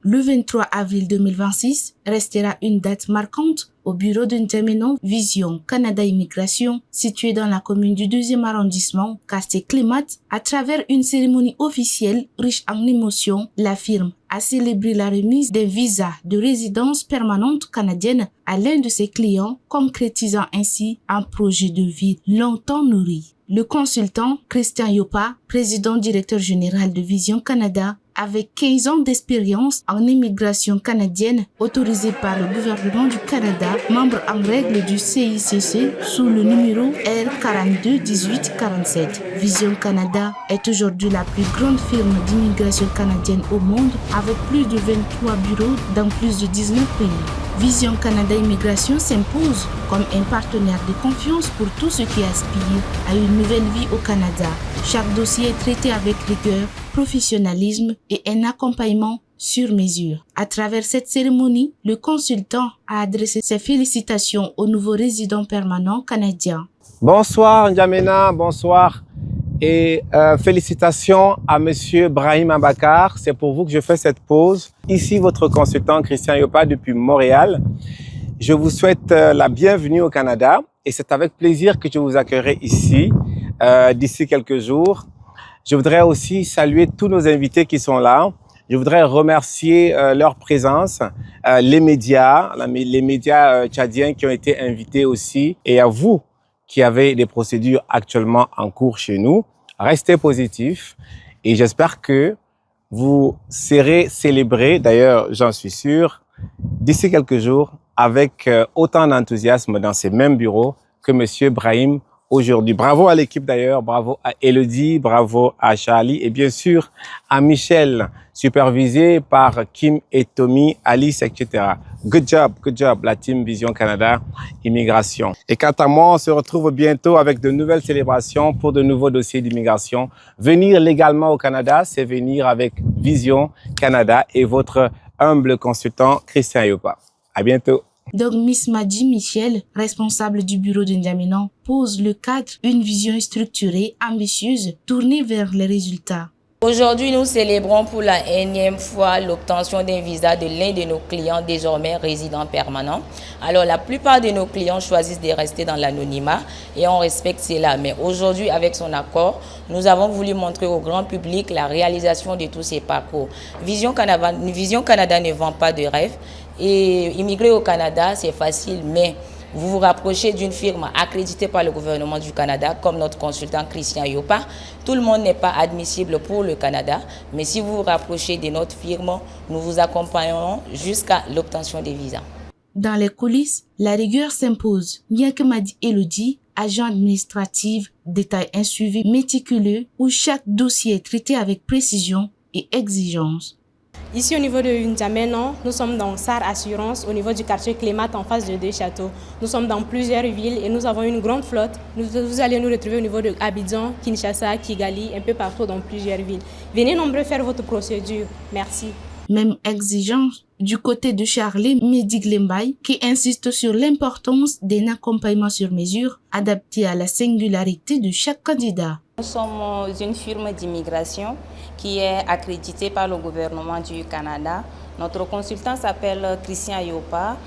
Le 23 avril 2026 restera une date marquante au bureau de N'Djamena Vision Canada Immigration, situé dans la commune du 2e arrondissement, quartier Clémat. À travers une cérémonie officielle riche en émotions, la firme a célébré la remise des visas de résidence permanente canadienne à l'un de ses clients, concrétisant ainsi un projet de vie longtemps nourri. Le consultant Christian Yopa, président directeur général de Vision Canada, avec 15 ans d'expérience en immigration canadienne, autorisé par le gouvernement du Canada, membre en règle du CICC sous le numéro R421847. Vision Canada est aujourd'hui la plus grande firme d'immigration canadienne au monde, avec plus de 23 bureaux dans plus de 19 pays. Vision Canada Immigration s'impose comme un partenaire de confiance pour tous ceux qui aspirent à une nouvelle vie au Canada. Chaque dossier est traité avec rigueur, professionnalisme et un accompagnement sur mesure. À travers cette cérémonie, le consultant a adressé ses félicitations aux nouveaux résidents permanents canadiens. Bonsoir N'Djamena, bonsoir et félicitations à Monsieur Brahim Abakar. C'est pour vous que je fais cette pause. Ici votre consultant Christian Yopa depuis Montréal. Je vous souhaite la bienvenue au Canada et c'est avec plaisir que je vous accueillerai ici d'ici quelques jours. Je voudrais aussi saluer tous nos invités qui sont là. Je voudrais remercier leur présence, les médias tchadiens qui ont été invités aussi, et à vous qui avez des procédures actuellement en cours chez nous. Restez positifs et j'espère que vous serez célébrés, d'ailleurs j'en suis sûr, d'ici quelques jours avec autant d'enthousiasme dans ces mêmes bureaux que Monsieur Brahim aujourd'hui. Bravo à l'équipe d'ailleurs, bravo à Elodie, bravo à Charlie et bien sûr à Michel, supervisé par Kim et Tommy, Alice, etc. Good job, la team Vision Canada Immigration. Et quant à moi, on se retrouve bientôt avec de nouvelles célébrations pour de nouveaux dossiers d'immigration. Venir légalement au Canada, c'est venir avec Vision Canada et votre humble consultant Christian Yopa. À bientôt. Donc, Miss Madi Michel, responsable du bureau de N'Djamena, pose le cadre, une vision structurée, ambitieuse, tournée vers les résultats. Aujourd'hui, nous célébrons pour la énième fois l'obtention d'un visa de l'un de nos clients désormais résidents permanents. Alors, la plupart de nos clients choisissent de rester dans l'anonymat et on respecte cela. Mais aujourd'hui, avec son accord, nous avons voulu montrer au grand public la réalisation de tous ces parcours. Vision Canada ne vend pas de rêve. Et immigrer au Canada, c'est facile, mais vous vous rapprochez d'une firme accréditée par le gouvernement du Canada, comme notre consultant Christian Yopa. Tout le monde n'est pas admissible pour le Canada, mais si vous vous rapprochez de notre firme, nous vous accompagnerons jusqu'à l'obtention des visas. Dans les coulisses, la rigueur s'impose. Bien que Madi Elodie, agent administratif, détaille un suivi méticuleux où chaque dossier est traité avec précision et exigence. Ici au niveau de N'Djamena, nous sommes dans SAR Assurance au niveau du quartier Clémat en face de Deux Châteaux. Nous sommes dans plusieurs villes et nous avons une grande flotte. Vous allez nous retrouver au niveau de Abidjan, Kinshasa, Kigali, un peu partout dans plusieurs villes. Venez nombreux faire votre procédure. Merci. Même exigence du côté de Charlie Mediglembaï qui insiste sur l'importance d'un accompagnement sur mesure adapté à la singularité de chaque candidat. Nous sommes une firme d'immigration qui est accréditée par le gouvernement du Canada. Notre consultant s'appelle Christian Yopa.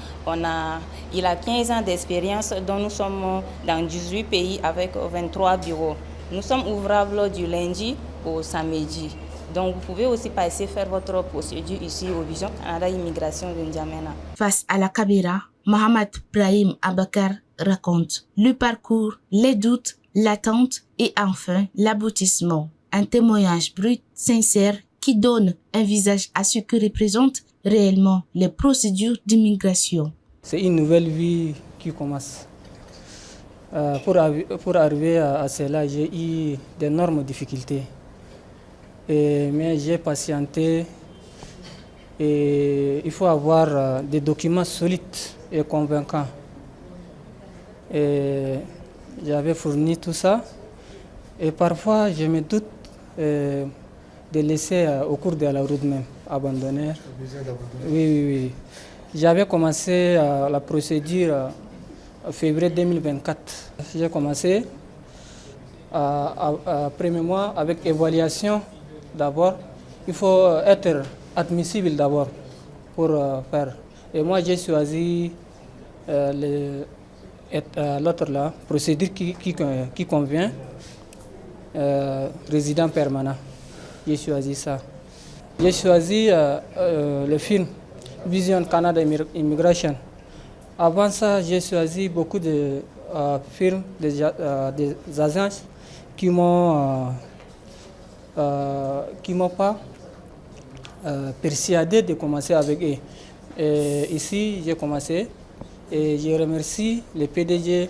Il a 15 ans d'expérience dont nous sommes dans 18 pays avec 23 bureaux. Nous sommes ouvrables du lundi au samedi. Donc vous pouvez aussi passer faire votre procédure ici au Vision Canada Immigration de N'Djamena. Face à la caméra, Mohamed Brahim Abakar raconte le parcours, les doutes, l'attente et enfin l'aboutissement. Un témoignage brut, sincère, qui donne un visage à ce que représentent réellement les procédures d'immigration. C'est une nouvelle vie qui commence. Pour arriver à cela, j'ai eu d'énormes difficultés. Mais j'ai patienté et il faut avoir des documents solides et convaincants. J'avais fourni tout ça et parfois je me doute de laisser au cours de la route même abandonner. Oui. J'avais commencé la procédure en février 2024. J'ai commencé premier mois avec évaluation d'abord. Il faut être admissible d'abord pour faire. Et moi, j'ai choisi l'autre là, procédure qui convient, résident permanent. J'ai choisi ça. J'ai choisi le film Vision Canada Immigration. Avant ça, j'ai choisi beaucoup de films, des agences qui m'ont pas persuadé de commencer avec eux. Et ici, j'ai commencé et je remercie le PDG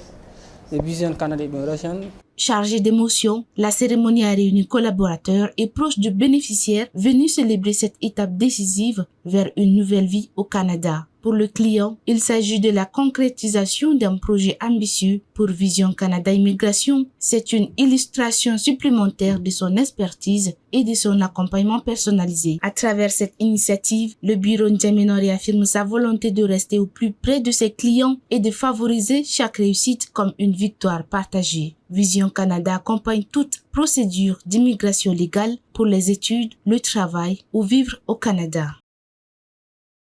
de Vision Canada Immigration. Chargée d'émotion, la cérémonie a réuni collaborateurs et proches du bénéficiaire venus célébrer cette étape décisive vers une nouvelle vie au Canada. Pour le client, il s'agit de la concrétisation d'un projet ambitieux pour Vision Canada Immigration. C'est une illustration supplémentaire de son expertise et de son accompagnement personnalisé. À travers cette initiative, le bureau N'Djamena réaffirme sa volonté de rester au plus près de ses clients et de favoriser chaque réussite comme une victoire partagée. Vision Canada accompagne toute procédure d'immigration légale pour les études, le travail ou vivre au Canada.